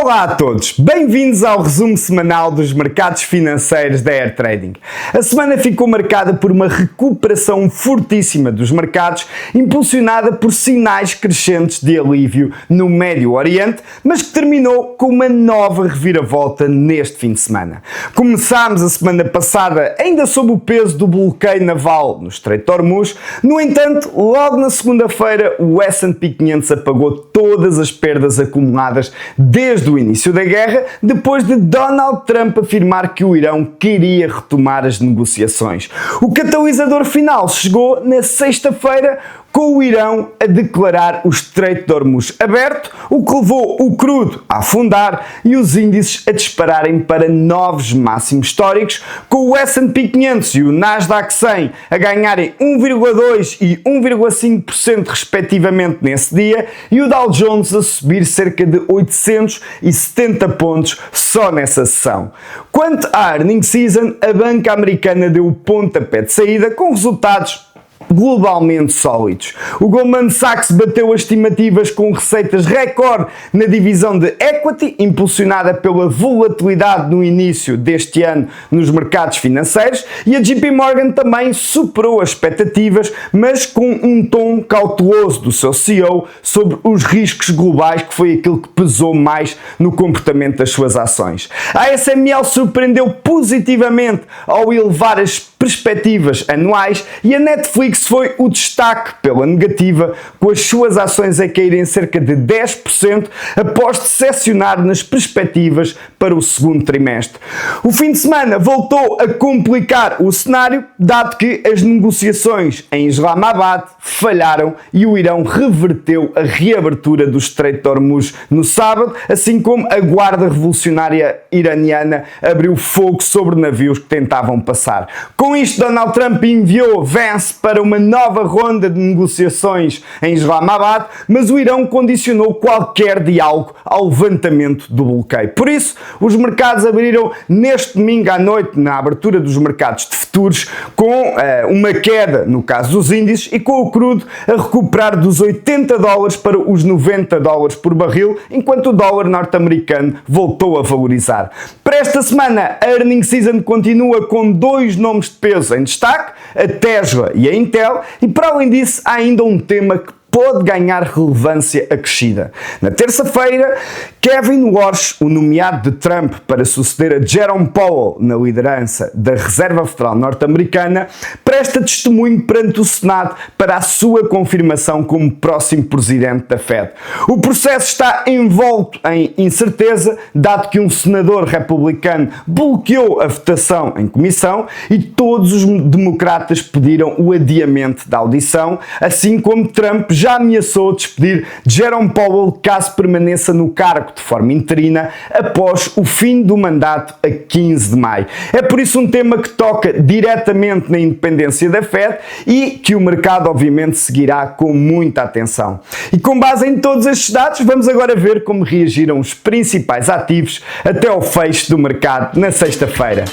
Olá a todos, bem-vindos ao resumo semanal dos mercados financeiros da Air Trading. A semana ficou marcada por uma recuperação fortíssima dos mercados, impulsionada por sinais crescentes de alívio no Médio Oriente, mas que terminou com uma nova reviravolta neste fim de semana. Começámos a semana passada ainda sob o peso do bloqueio naval no Estreito de Hormuz, no entanto, logo na segunda-feira o S&P 500 apagou todas as perdas acumuladas desde o início da guerra, depois de Donald Trump afirmar que o Irão queria retomar as negociações. O catalisador final chegou na sexta-feira, com o Irão a declarar o Estreito de Hormuz aberto, o que levou o crudo a afundar e os índices a dispararem para novos máximos históricos, com o S&P 500 e o Nasdaq 100 a ganharem 1,2% e 1,5% respectivamente nesse dia e o Dow Jones a subir cerca de 870 pontos só nessa sessão. Quanto à earnings season, a banca americana deu o pontapé de saída com resultados globalmente sólidos. O Goldman Sachs bateu as estimativas com receitas recorde na divisão de equity, impulsionada pela volatilidade no início deste ano nos mercados financeiros, e a JP Morgan também superou as expectativas, mas com um tom cauteloso do seu CEO sobre os riscos globais, que foi aquilo que pesou mais no comportamento das suas ações. A ASML surpreendeu positivamente ao elevar as perspectivas anuais e a Netflix foi o destaque pela negativa, com as suas ações a caírem cerca de 10% após decepcionar nas perspectivas para o segundo trimestre. O fim de semana voltou a complicar o cenário, dado que as negociações em Islamabad falharam e o Irão reverteu a reabertura do Estreito de Hormuz no sábado, assim como a Guarda Revolucionária Iraniana abriu fogo sobre navios que tentavam passar. Com isto, Donald Trump enviou Vance para uma nova ronda de negociações em Islamabad, mas o Irão condicionou qualquer diálogo ao levantamento do bloqueio. Por isso, os mercados abriram neste domingo à noite, na abertura dos mercados de futuros, com uma queda no caso dos índices e com o crudo a recuperar dos $80 para os $90 por barril, enquanto o dólar norte-americano voltou a valorizar. Para esta semana, a earnings season continua com dois nomes de peso em destaque, a Tesla e a Intel, e para além disso há ainda um tema que pode ganhar relevância acrescida. Na terça-feira, Kevin Warsh, o nomeado de Trump para suceder a Jerome Powell na liderança da Reserva Federal norte-americana, presta testemunho perante o Senado para a sua confirmação como próximo presidente da Fed. O processo está envolto em incerteza, dado que um senador republicano bloqueou a votação em comissão e todos os democratas pediram o adiamento da audição, assim como Trump já ameaçou despedir Jerome Powell caso permaneça no cargo de forma interina após o fim do mandato a 15 de maio. É por isso um tema que toca diretamente na independência da Fed e que o mercado obviamente seguirá com muita atenção. E com base em todos estes dados, vamos agora ver como reagiram os principais ativos até ao fecho do mercado na sexta-feira.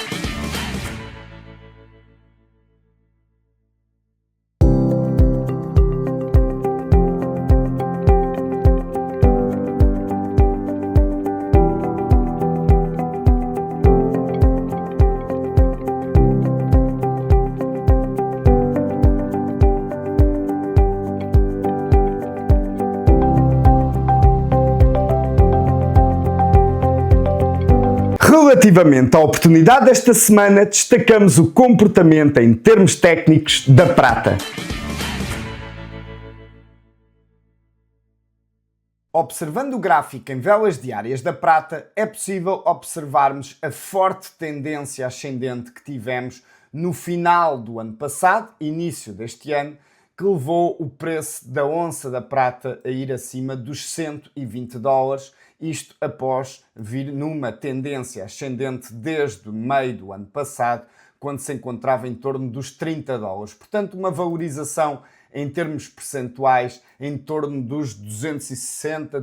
Relativamente à oportunidade desta semana, destacamos o comportamento em termos técnicos da prata. Observando o gráfico em velas diárias da prata, é possível observarmos a forte tendência ascendente que tivemos no final do ano passado, início deste ano, que levou o preço da onça da prata a ir acima dos $120, isto após vir numa tendência ascendente desde o meio do ano passado, quando se encontrava em torno dos $30. Portanto, uma valorização em termos percentuais em torno dos 260,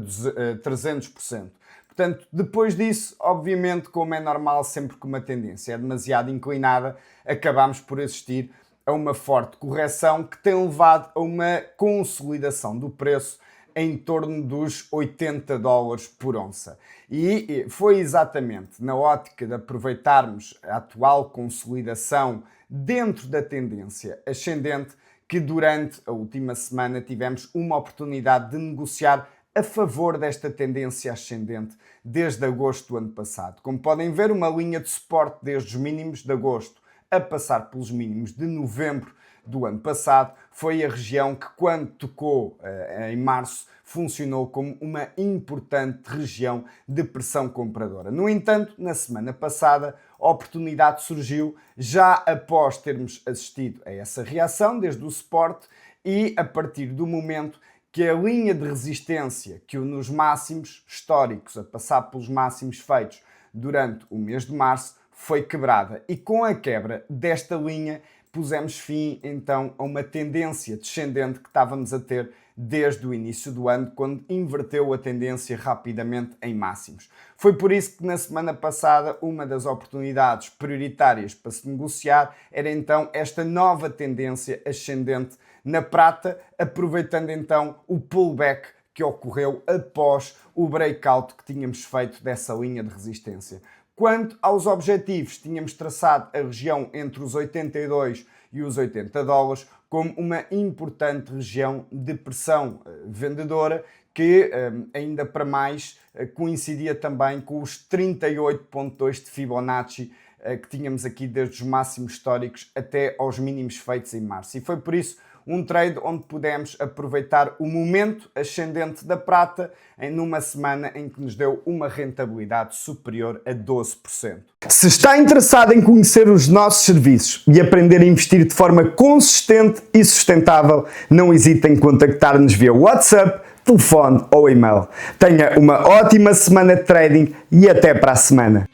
300%. Portanto, depois disso, obviamente, como é normal, sempre que uma tendência é demasiado inclinada, acabamos por assistir a uma forte correção que tem levado a uma consolidação do preço em torno dos 80 dólares por onça. E foi exatamente na ótica de aproveitarmos a atual consolidação dentro da tendência ascendente que durante a última semana tivemos uma oportunidade de negociar a favor desta tendência ascendente desde agosto do ano passado. Como podem ver, uma linha de suporte desde os mínimos de agosto a passar pelos mínimos de novembro do ano passado foi a região que, quando tocou em março, funcionou como uma importante região de pressão compradora. No entanto, na semana passada, a oportunidade surgiu já após termos assistido a essa reação desde o suporte e a partir do momento que a linha de resistência que nos máximos históricos, a passar pelos máximos feitos durante o mês de março, foi quebrada. E com a quebra desta linha, pusemos fim então a uma tendência descendente que estávamos a ter desde o início do ano, quando inverteu a tendência rapidamente em máximos. Foi por isso que na semana passada uma das oportunidades prioritárias para se negociar era então esta nova tendência ascendente na prata, aproveitando então o pullback que ocorreu após o breakout que tínhamos feito dessa linha de resistência. Quanto aos objetivos, tínhamos traçado a região entre os 82 e os 80 dólares como uma importante região de pressão vendedora que, ainda para mais, coincidia também com os 38,2 de Fibonacci que tínhamos aqui desde os máximos históricos até aos mínimos feitos em março. E foi por isso um trade onde pudemos aproveitar o momento ascendente da prata numa semana em que nos deu uma rentabilidade superior a 12%. Se está interessado em conhecer os nossos serviços e aprender a investir de forma consistente e sustentável, não hesite em contactar-nos via WhatsApp, telefone ou e-mail. Tenha uma ótima semana de trading e até para a semana.